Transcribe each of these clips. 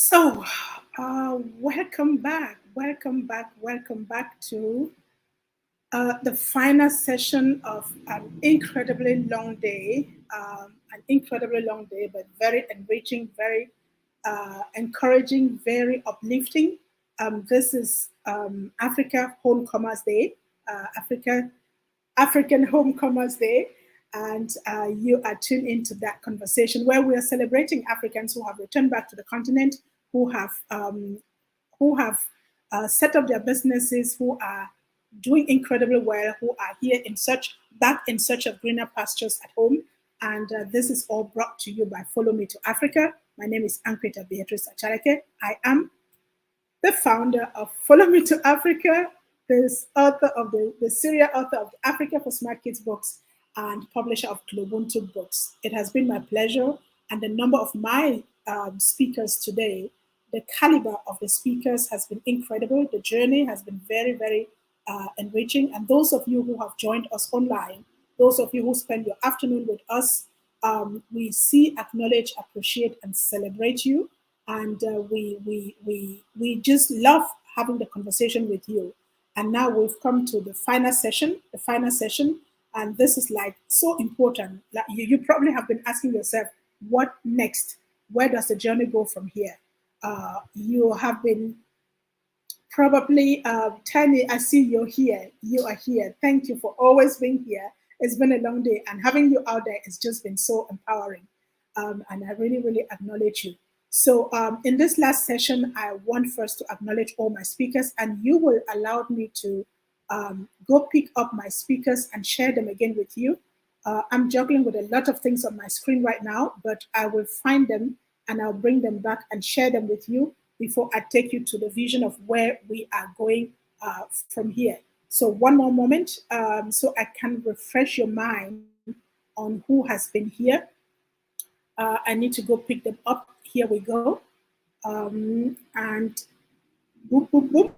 So, welcome back, welcome back to the final session of an incredibly long day, but very enriching, very encouraging, very uplifting. This is Africa HomeComers Day, African HomeComers Day, and you are tuned into that conversation where we are celebrating Africans who have returned back to the continent, who have who have set up their businesses, who are doing incredibly well, who are here in search of greener pastures at home. And this is all brought to you by Follow Me to Africa. My name is Ankrita Beatrice Achareke. I am the founder of Follow Me to Africa, this author of the serial author of the Africa for Smart Kids books and publisher of Globuntu books. It has been my pleasure, and the number of my speakers today, the caliber of the speakers has been incredible. The journey has been very, very enriching. And those of you who have joined us online, those of you who spend your afternoon with us, we see, acknowledge, appreciate, and celebrate you. And we just love having the conversation with you. And now we've come to the final session, and this is like so important. Like you probably have been asking yourself, what next? Where does the journey go from here? You have been probably Tanya, I see you're here. You are here. Thank you for always being here. It's been a long day, and having you out there has just been so empowering. And I really, really acknowledge you. So, in this last session, I want first to acknowledge all my speakers, and you will allow me to go pick up my speakers and share them again with you. I'm juggling with a lot of things on my screen right now, but I will find them and I'll bring them back and share them with you before I take you to the vision of where we are going from here. So one more moment so I can refresh your mind on who has been here. I need to go pick them up. Here we go. And boop, boop, boop.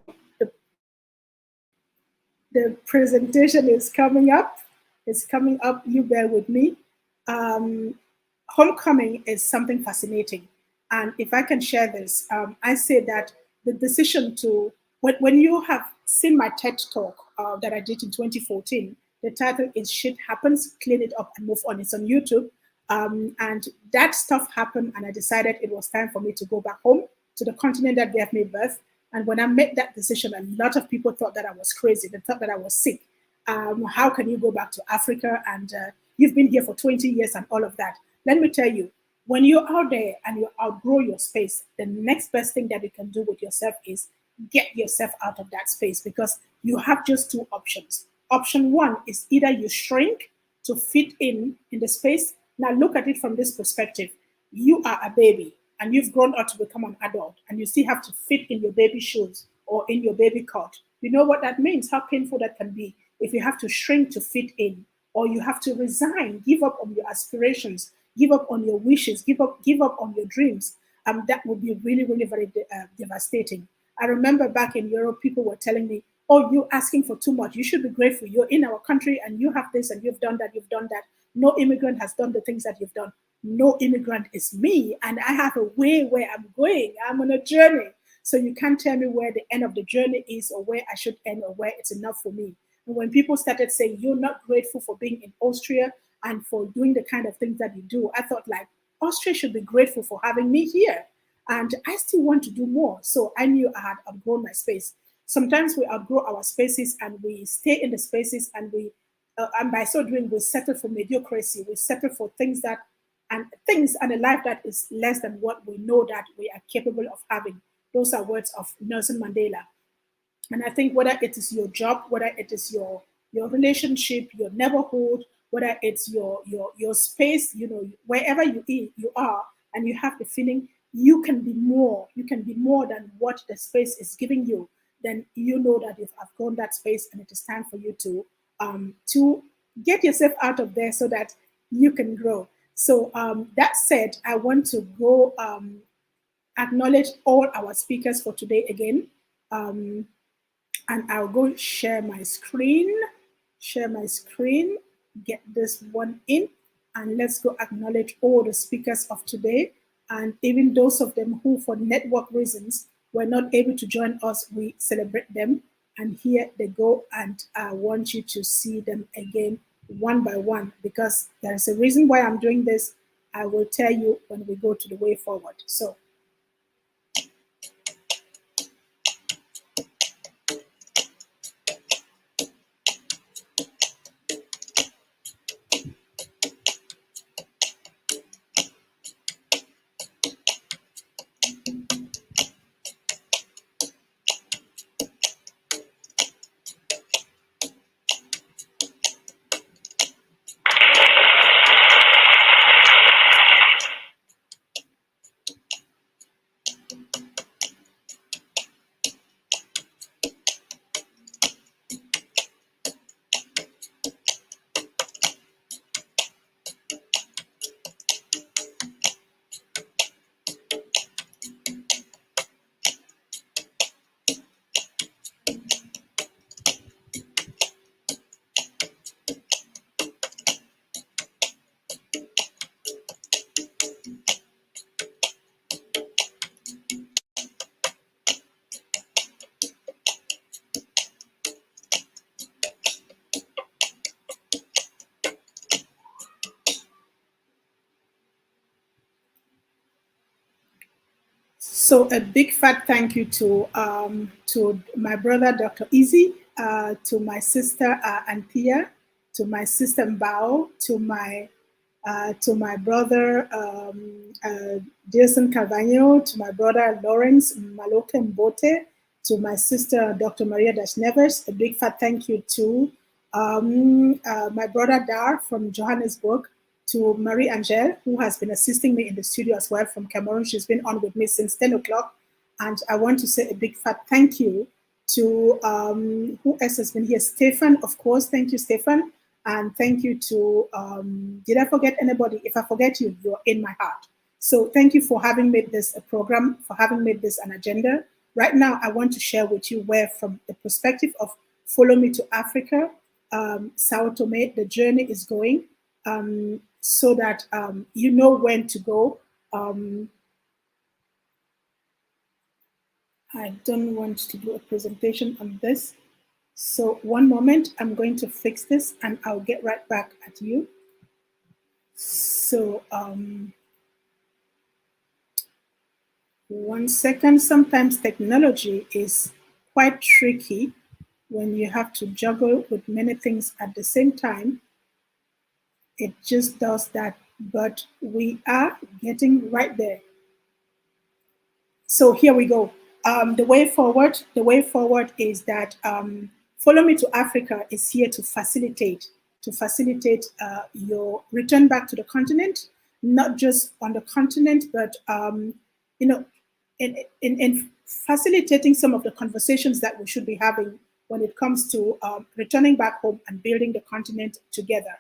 The presentation is coming up. It's coming up. You bear with me. Homecoming is something fascinating. And if I can share this, I say that the decision to, when you have seen my TED talk that I did in 2014, the title is Shit Happens, Clean It Up and Move On. It's on YouTube. And that stuff happened, and I decided it was time for me to go back home to the continent that gave me birth. And when I made that decision, a lot of people thought that I was crazy. They thought that I was sick. How can you go back to Africa and you've been here for 20 years and all of that? Let me tell you, when you're out there and you outgrow your space, the next best thing that you can do with yourself is get yourself out of that space, because you have just two options. Option one is either you shrink to fit in the space. Now look at it from this perspective. You are a baby and you've grown up to become an adult, and you still have to fit in your baby shoes or in your baby cot. You know what that means, how painful that can be if you have to shrink to fit in, or you have to resign, give up on your aspirations, give up on your wishes, give up on your dreams. That would be really, really very devastating. I remember back in Europe, people were telling me, oh, you're asking for too much. You should be grateful. You're in our country and you have this and you've done that, you've done that. No immigrant has done the things that you've done. No immigrant is me, and I have a way where I'm going. I'm on a journey. So you can't tell me where the end of the journey is, or where I should end, or where it's enough for me. And when people started saying, you're not grateful for being in Austria and for doing the kind of things that you do, I thought, like, Austria should be grateful for having me here. And I still want to do more. So I knew I had outgrown my space. Sometimes we outgrow our spaces and we stay in the spaces, and by so doing, we settle for mediocrity. We settle for things and a life that is less than what we know that we are capable of having. Those are words of Nelson Mandela. And I think whether it is your job, whether it is your relationship, your neighborhood, whether it's your space, wherever you are, and you have the feeling you can be more, than what the space is giving you, then you know that you've outgrown that space, and it is time for you to get yourself out of there so that you can grow. So that said, I want to go acknowledge all our speakers for today again. And I'll go share my screen, get this one in, and let's go acknowledge all the speakers of today. And even those of them who, for network reasons, were not able to join us, we celebrate them. And here they go, and I want you to see them again one by one, because there's a reason why I'm doing this. I will tell you when we go to the way forward. So So a big fat thank you to my brother Dr. Izzy, to my sister Anthea, to my sister Mbao, to my brother Jason Cavagno, to my brother Lawrence Maloke Mbote, to my sister Dr. Maria Das Neves. A big fat thank you to my brother Dar from Johannesburg, to Marie Angel, who has been assisting me in the studio as well from Cameroon. She's been on with me since 10 o'clock. And I want to say a big fat thank you to who else has been here? Stefan, of course. Thank you, Stefan. And thank you to, did I forget anybody? If I forget you, you're in my heart. So thank you for having made this a program, for having made this an agenda. Right now, I want to share with you where, from the perspective of Follow Me to Africa, Sao Tome, the journey is going. So that you know when to go. I don't want to do a presentation on this. So one moment, I'm going to fix this and I'll get right back at you. So one second. Sometimes technology is quite tricky when you have to juggle with many things at the same time. It just does that, but we are getting right there. So here we go. The way forward is that Follow Me to Africa is here to facilitate your return back to the continent, not just on the continent, but you know, in facilitating some of the conversations that we should be having when it comes to returning back home and building the continent together.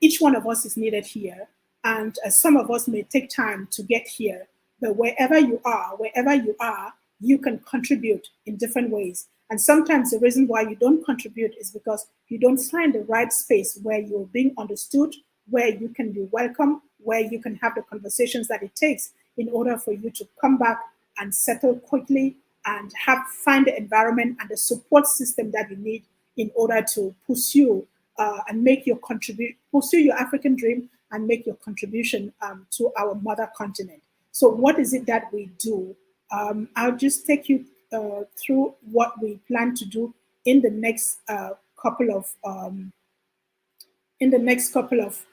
Each one of us is needed here, and some of us may take time to get here, but wherever you are, you can contribute in different ways. And sometimes the reason why you don't contribute is because you don't find the right space where you're being understood, where you can be welcome, where you can have the conversations that it takes in order for you to come back and settle quickly and find the environment and the support system that you need in order to pursue and make your pursue your African dream and make your contribution to our mother continent. So what is it that we do? I'll just take you through what we plan to do in the next couple of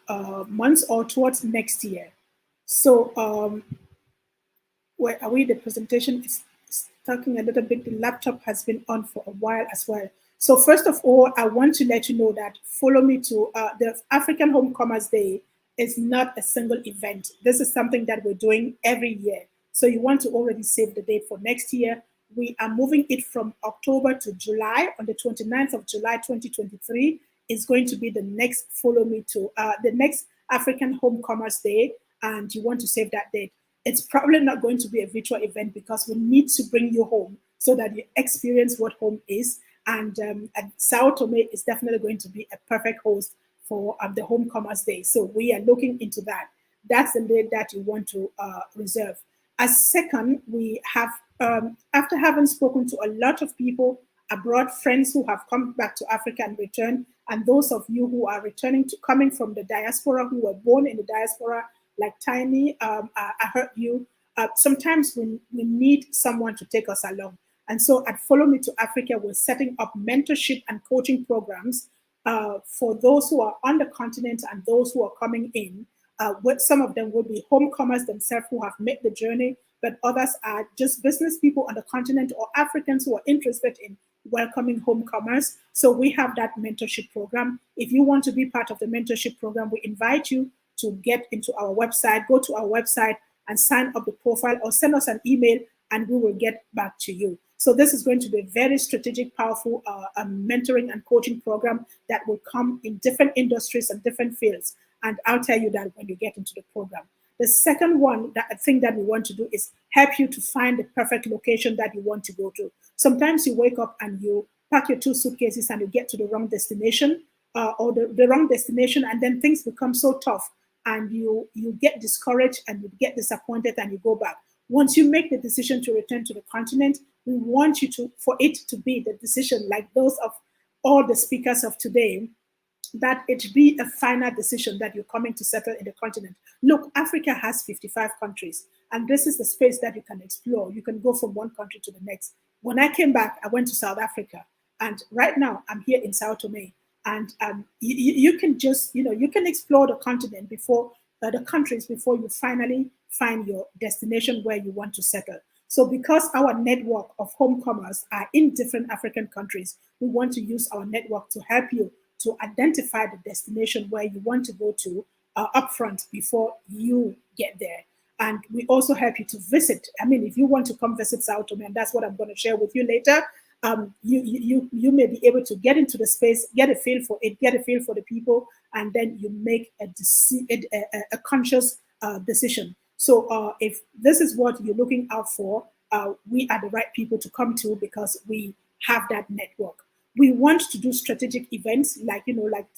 months or towards next year. So where are we? The presentation is talking a little bit. The laptop has been on for a while as well. So first of all, I want to let you know that Follow Me to the African Homecomers Day is not a single event. This is something that we're doing every year. So you want to already save the date for next year. We are moving it from October to July. On the 29th of July, 2023 is going to be the next Follow Me to, the next African Homecomers Day. And you want to save that date. It's probably not going to be a virtual event because we need to bring you home so that you experience what home is. And Sao Tome is definitely going to be a perfect host for the Homecomers Day. So we are looking into that. that's the date that you want to reserve. As second, we have, after having spoken to a lot of people abroad, friends who have come back to Africa and returned, and those of you who are returning to coming from the diaspora, who were born in the diaspora, like Tiny, I heard you. Sometimes we need someone to take us along. And so at Follow Me to Africa, we're setting up mentorship and coaching programs for those who are on the continent and those who are coming in. Some of them will be homecomers themselves who have made the journey, but others are just business people on the continent or Africans who are interested in welcoming homecomers. So we have that mentorship program. If you want to be part of the mentorship program, we invite you to get into our website, go to our website and sign up the profile, or send us an email and we will get back to you. So this is going to be a very strategic, powerful mentoring and coaching program that will come in different industries and different fields. And I'll tell you that when you get into the program. The second one, that thing that we want to do is help you to find the perfect location that you want to go to. Sometimes you wake up and you pack your 2 suitcases and you get to the wrong destination or the wrong destination, and then things become so tough and you get discouraged and you get disappointed and you go back. Once you make the decision to return to the continent, we want you to, for it to be the decision like those of all the speakers of today, that it be a final decision that you're coming to settle in the continent. Look, Africa has 55 countries, and this is the space that you can explore. You can go from one country to the next. When I came back, I went to South Africa, and right now I'm here in Sao Tome. And you can just, you can explore the continent before the countries before you finally find your destination where you want to settle. So because our network of homecomers are in different African countries, we want to use our network to help you to identify the destination where you want to go to upfront before you get there. And we also help you to visit. I mean, if you want to come visit Sao Tome, and that's what I'm going to share with you later, you may be able to get into the space, get a feel for it, get a feel for the people, and then you make a conscious decision. So if this is what you're looking out for, we are the right people to come to because we have that network. We want to do strategic events like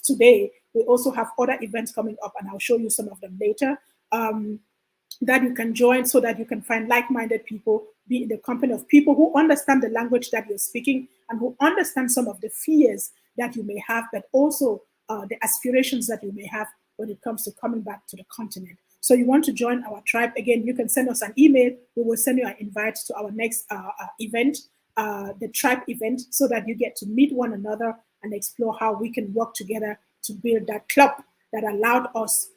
today. We also have other events coming up, and I'll show you some of them later, that you can join so that you can find like-minded people, be in the company of people who understand the language that you're speaking and who understand some of the fears that you may have, but also the aspirations that you may have when it comes to coming back to the continent. So you want to join our tribe, again, you can send us an email. We will send you an invite to our next event, the tribe event, so that you get to meet one another and explore how we can work together to build that club that allowed us,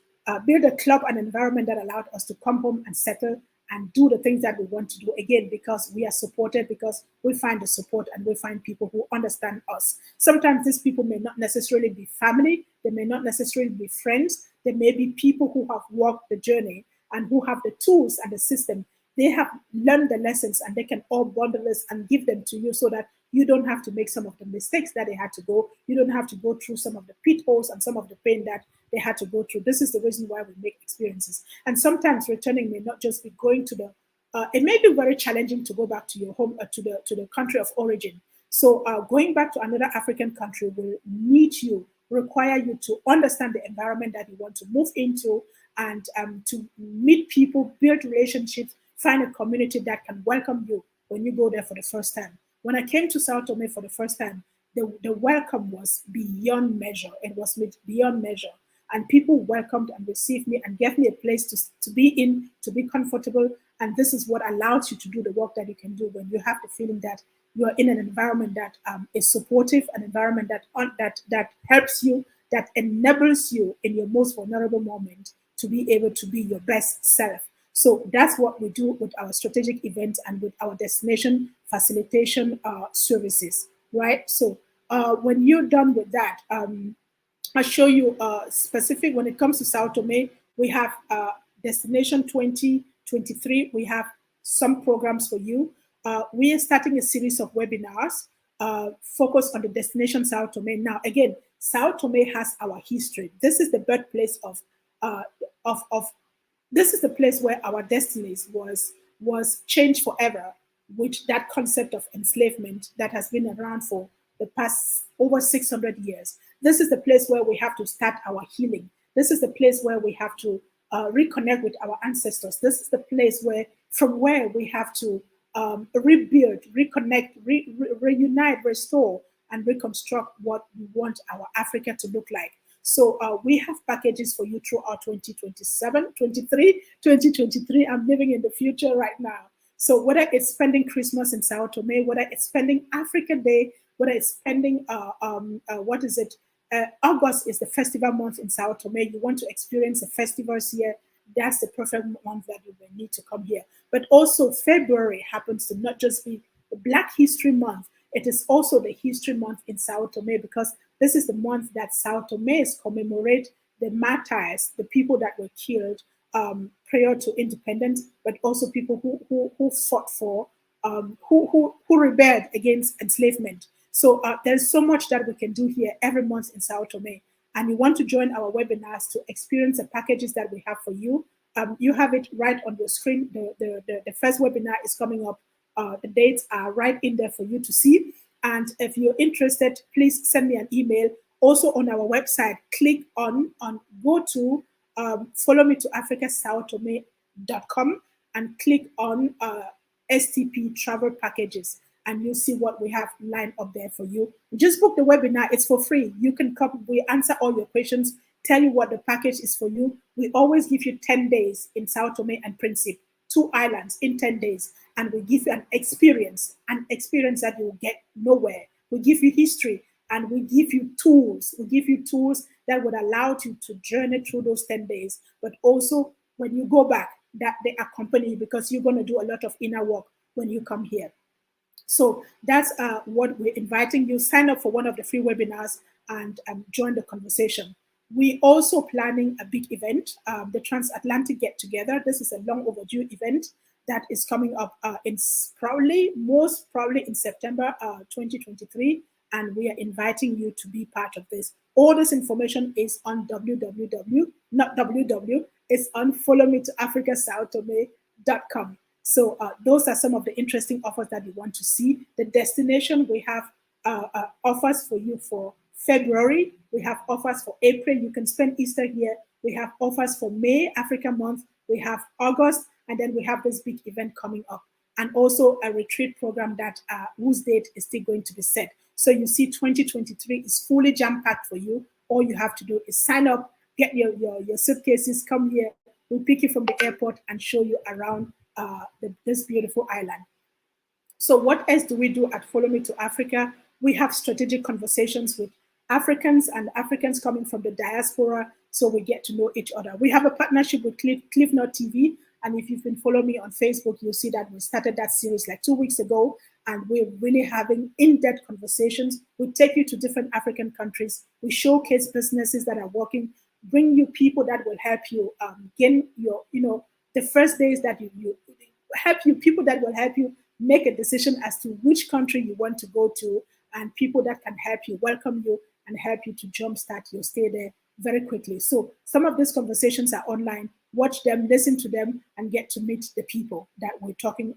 build a club and environment that allowed us to come home and settle and do the things that we want to do, again, because we are supported, because we find the support and we find people who understand us. Sometimes these people may not necessarily be family, they may not necessarily be friends, they may be people who have walked the journey and who have the tools and the system. They have learned the lessons and they can all bundle this and give them to you so that you don't have to make some of the mistakes that they had to go. You don't have to go through some of the pitfalls and some of the pain that they had to go through. This is the reason why we make experiences. And sometimes returning may not just be going to the, it may be very challenging to go back to your home, to the country of origin. So going back to another African country will require you to understand the environment that you want to move into and to meet people, build relationships, find a community that can welcome you when you go there for the first time. When I came to Sao Tome for the first time, the welcome was beyond measure. It was beyond measure. And people welcomed and received me and gave me a place to be in, to be comfortable. And this is what allows you to do the work that you can do when you have the feeling that you are in an environment that is supportive, an environment that helps you, that enables you in your most vulnerable moment to be able to be your best self. So that's what we do with our strategic events and with our destination facilitation services, right? So when you're done with that, I'll show you specific, when it comes to Sao Tome, we have Destination 2023. We have some programs for you. We are starting a series of webinars focused on the destination Sao Tome. Now, again, Sao Tome has our history. This is the birthplace this is the place where our destinies was changed forever, with that concept of enslavement that has been around for the past over 600 years. This is the place where we have to start our healing. This is the place where we have to reconnect with our ancestors. This is the place from where we have to rebuild, reconnect, reunite, restore, and reconstruct what we want our Africa to look like. So we have packages for you throughout 2027, 23, 2023. I'm living in the future right now. So whether it's spending Christmas in Sao Tome, whether it's spending Africa Day, whether it's spending, August is the festival month in Sao Tome. You want to experience the festivals here, that's the perfect month that you will need to come here. But also February happens to not just be the Black History Month, it is also the History Month in Sao Tome, because this is the month that Sao Tome's commemorate the martyrs, the people that were killed prior to independence, but also people who fought for, who rebelled against enslavement. So there's so much that we can do here every month in Sao Tome. And you want to join our webinars to experience the packages that we have for you. You have it right on your screen. The first webinar is coming up. The dates are right in there for you to see. And if you're interested, please send me an email. Also on our website, click go to follow me to africasaotome.com and click on STP travel packages, and you'll see what we have lined up there for you. Just book the webinar. It's for free. You can come. We answer all your questions, tell you what the package is for you. We always give you 10 days in Sao Tome and Principe, 2 islands in 10 days. And we give you an experience that you will get nowhere. We give you history, and we give you tools. We give you tools that would allow you to journey through those 10 days. But also, when you go back, that they accompany you, because you're going to do a lot of inner work when you come here. So that's what we're inviting you. Sign up for one of the free webinars and join the conversation. We also planning a big event, the Transatlantic Get Together. This is a long overdue event that is coming up most probably in September 2023, and we are inviting you to be part of this. All this information is on it's on followmetoafricasaotome.com. So those are some of the interesting offers that you want to see. The destination, we have offers for you for February. We have offers for April. You can spend Easter here. We have offers for May, Africa Month. We have August, and then we have this big event coming up. And also a retreat program that whose date is still going to be set. So you see 2023 is fully jam-packed for you. All you have to do is sign up, get your suitcases, come here. We'll pick you from the airport and show you around this beautiful island. So what else do we do at Follow Me to Africa? We have strategic conversations with Africans and Africans coming from the diaspora, so we get to know each other. We have a partnership with Cliff Note TV, and if you've been following me on Facebook, you'll see that we started that series like 2 weeks ago, and we're really having in-depth conversations. We take you to different African countries. We showcase businesses that are working, bring you people that will help you gain your, the first days that you help you, people that will help you make a decision as to which country you want to go to, and people that can help you, welcome you, and help you to jumpstart your stay there very quickly. So some of these conversations are online. Watch them, listen to them, and get to meet the people that we're talking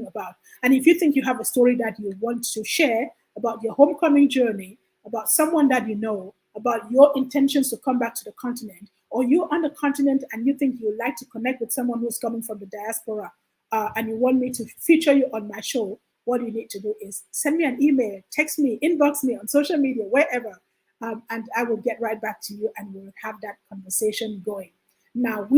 about. And if you think you have a story that you want to share about your homecoming journey, about someone that you know, about your intentions to come back to the continent, or you're on the continent and you think you would like to connect with someone who's coming from the diaspora, and you want me to feature you on my show, what you need to do is send me an email, text me, inbox me on social media, wherever, and I will get right back to you, and we'll have that conversation going. Now,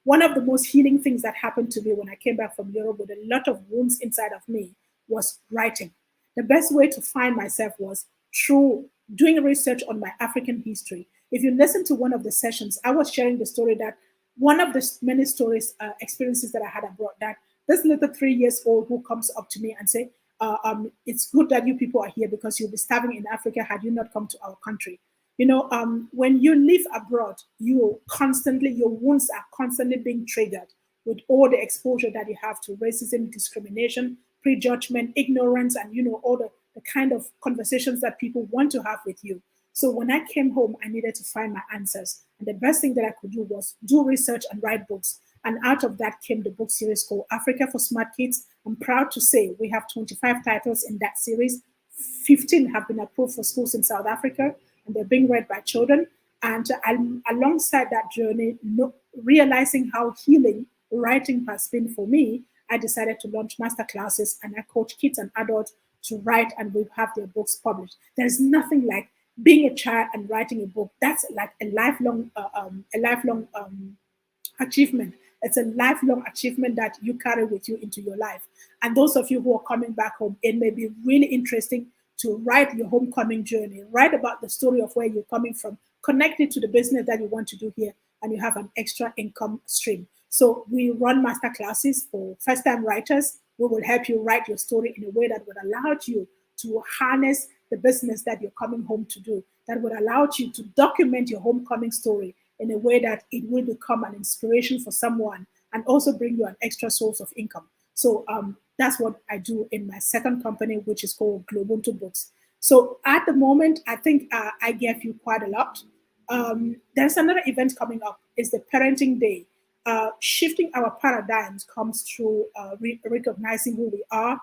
one of the most healing things that happened to me when I came back from Europe with a lot of wounds inside of me was writing. The best way to find myself was through doing research on my African history. If you listen to one of the sessions, I was sharing the story that one of the many stories, experiences that I had abroad, that this little 3 years old who comes up to me and say, it's good that you people are here because you'll be starving in Africa had you not come to our country. When you live abroad, your wounds are constantly being triggered with all the exposure that you have to racism, discrimination, prejudgment, ignorance, and all the kind of conversations that people want to have with you. So when I came home, I needed to find my answers. And the best thing that I could do was do research and write books. And out of that came the book series called Africa for Smart Kids. I'm proud to say we have 25 titles in that series. 15 have been approved for schools in South Africa, and they're being read by children. And alongside that journey, realizing how healing writing has been for me, I decided to launch master classes, and I coach kids and adults to write and we have their books published. There's nothing like being a child and writing a book. That's like a lifelong achievement. It's a lifelong achievement that you carry with you into your life. And those of you who are coming back home, it may be really interesting to write your homecoming journey, write about the story of where you're coming from, connect it to the business that you want to do here, and you have an extra income stream. So we run master classes for first-time writers. We will help you write your story in a way that would allow you to harness the business that you're coming home to do, that would allow you to document your homecoming story in a way that it will become an inspiration for someone and also bring you an extra source of income. So that's what I do in my second company, which is called Globuntu Books. So at the moment, I think I gave you quite a lot. There's another event coming up. It's the Parenting Day. Shifting our paradigms comes through recognizing who we are,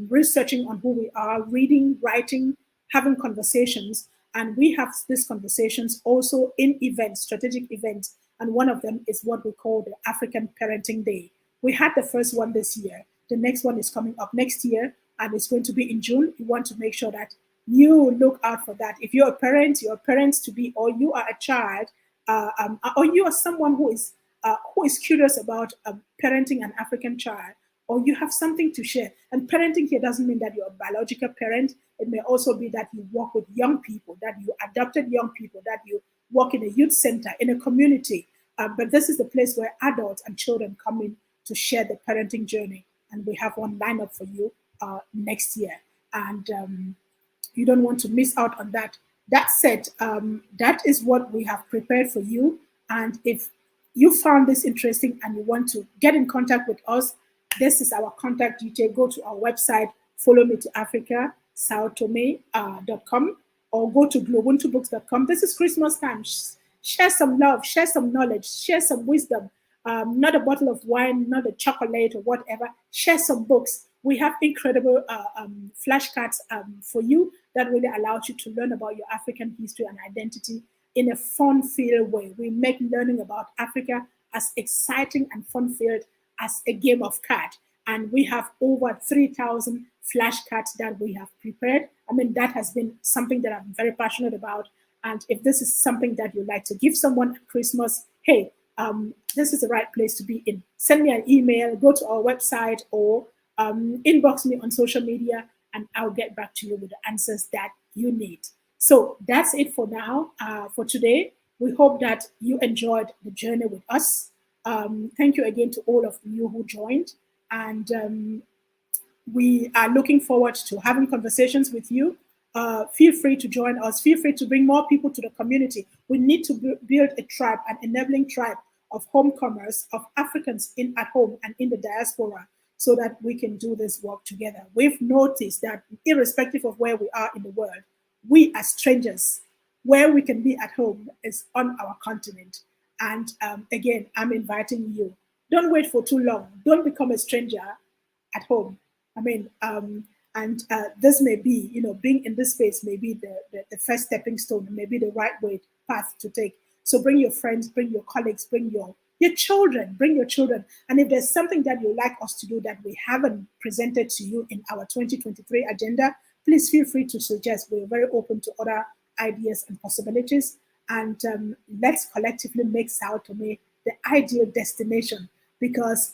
researching on who we are, reading, writing, having conversations. And we have these conversations also in events, strategic events. And one of them is what we call the African Parenting Day. We had the first one this year. The next one is coming up next year, and it's going to be in June. You want to make sure that you look out for that. If you're a parent, you're a parent to be, or you are a child, or you are someone who is curious about parenting an African child, or you have something to share. And parenting here doesn't mean that you're a biological parent. It may also be that you work with young people, that you adopted young people, that you work in a youth center, in a community. But this is the place where adults and children come in to share the parenting journey. And we have one lineup for you next year. And you don't want to miss out on that. That said, that is what we have prepared for you. And if you found this interesting and you want to get in contact with us, this is our contact detail. Go to our website, follow me to Africa, saotome.com, or go to globuntubooks.com. This is Christmas time. Share some love, share some knowledge, share some wisdom. Not a bottle of wine, not a chocolate or whatever. Share some books. We have incredible flashcards for you that really allows you to learn about your African history and identity in a fun-filled way. We make learning about Africa as exciting and fun-filled as a game of cards. And we have over 3,000 flashcards that we have prepared. I mean, that has been something that I'm very passionate about. And if this is something that you'd like to give someone at Christmas, hey, this is the right place to be in. Send me an email, go to our website, or inbox me on social media, and I'll get back to you with the answers that you need. So that's it for now, for today. We hope that you enjoyed the journey with us. Thank you again to all of you who joined. And we are looking forward to having conversations with you. Feel free to join us. Feel free to bring more people to the community. We need to build a tribe, an enabling tribe of homecomers, of Africans at home and in the diaspora, so that we can do this work together. We've noticed that irrespective of where we are in the world, we as strangers, where we can be at home is on our continent. And again, I'm inviting you. Don't wait for too long. Don't become a stranger at home. I mean, this may be, being in this space may be the first stepping stone, maybe the right way path to take. So bring your friends, bring your colleagues, bring your children, bring your children. And if there's something that you'd like us to do that we haven't presented to you in our 2023 agenda, please feel free to suggest. We're very open to other ideas and possibilities. And let's collectively make Sao Tome the ideal destination, because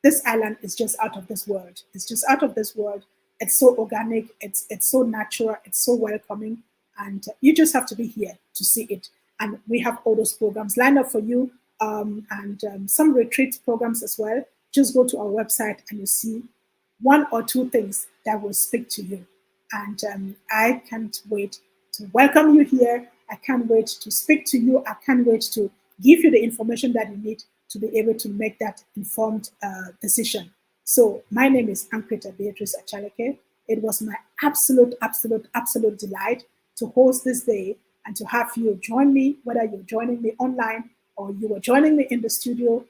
this island is just out of this world. It's just out of this world. It's so organic. It's so natural. It's so welcoming. And you just have to be here to see it. And we have all those programs lined up for you, and some retreat programs as well. Just go to our website and you see one or two things that will speak to you. And I can't wait to welcome you here. I can't wait to speak to you. I can't wait to give you the information that you need to be able to make that informed decision. So my name is Ankrita Beatrice Achaleke. It was my absolute delight to host this day and to have you join me, whether you're joining me online or you were joining me in the studio.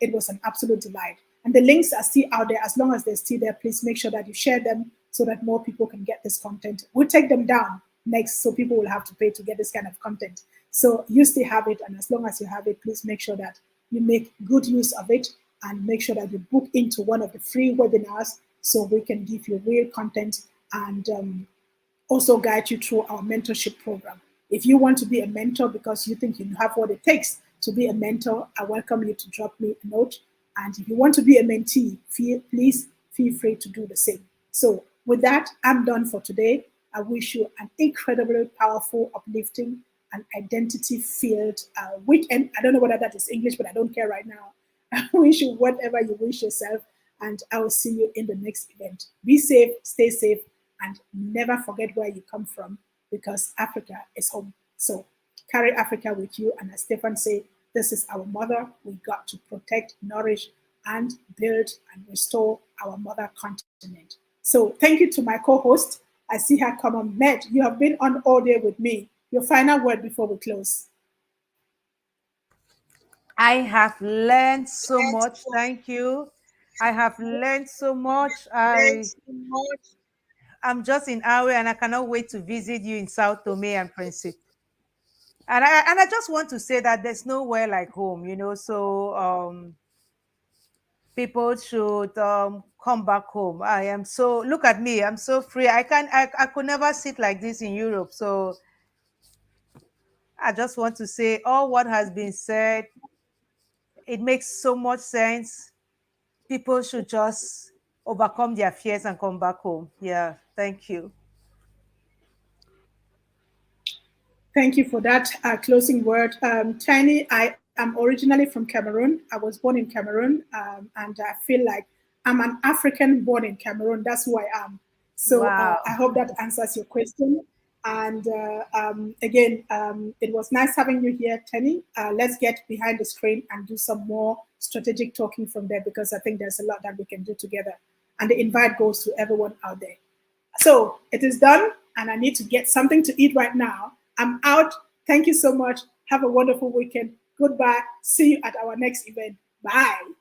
It was an absolute delight. And the links are still out there. As long as they're still there, please make sure that you share them so that more people can get this content. We'll take them down. next, so people will have to pay to get this kind of content. So you still have it, and as long as you have it, please make sure that you make good use of it, and make sure that you book into one of the free webinars so we can give you real content and also guide you through our mentorship program. If you want to be a mentor because you think you have what it takes to be a mentor, I welcome you to drop me a note. And if you want to be a mentee, please feel free to do the same. So with that, I'm done for today. I wish you an incredibly powerful, uplifting, and identity-filled weekend. I don't know whether that is English, but I don't care right now. I wish you whatever you wish yourself, and I will see you in the next event. Be safe, stay safe, and never forget where you come from, because Africa is home. So carry Africa with you. And as Stefan said, this is our mother. We got to protect, nourish, and build and restore our mother continent. So thank you to my co-host. I see her come on. Med, you have been on all day with me. Your final word before we close. I have learned so much. Thank you. I have learned so much. I'm just in Awe, and I cannot wait to visit you in South Tome and Principe. And I just want to say that there's nowhere like home, you know. So people should come back home. I am so, look at me, I'm so free. I could never sit like this in Europe. So I just want to say all what has been said, it makes so much sense. People should just overcome their fears and come back home. Yeah, thank you. Thank you for that closing word. Tiny, I am originally from Cameroon. I was born in Cameroon, and I feel like I'm an African born in Cameroon. That's who I am. So Wow. I hope that answers your question. And again, it was nice having you here, Tenny. Let's get behind the screen and do some more strategic talking from there, because I think there's a lot that we can do together. And the invite goes to everyone out there. So it is done, and I need to get something to eat right now. I'm out. Thank you so much. Have a wonderful weekend. Goodbye. See you at our next event. Bye.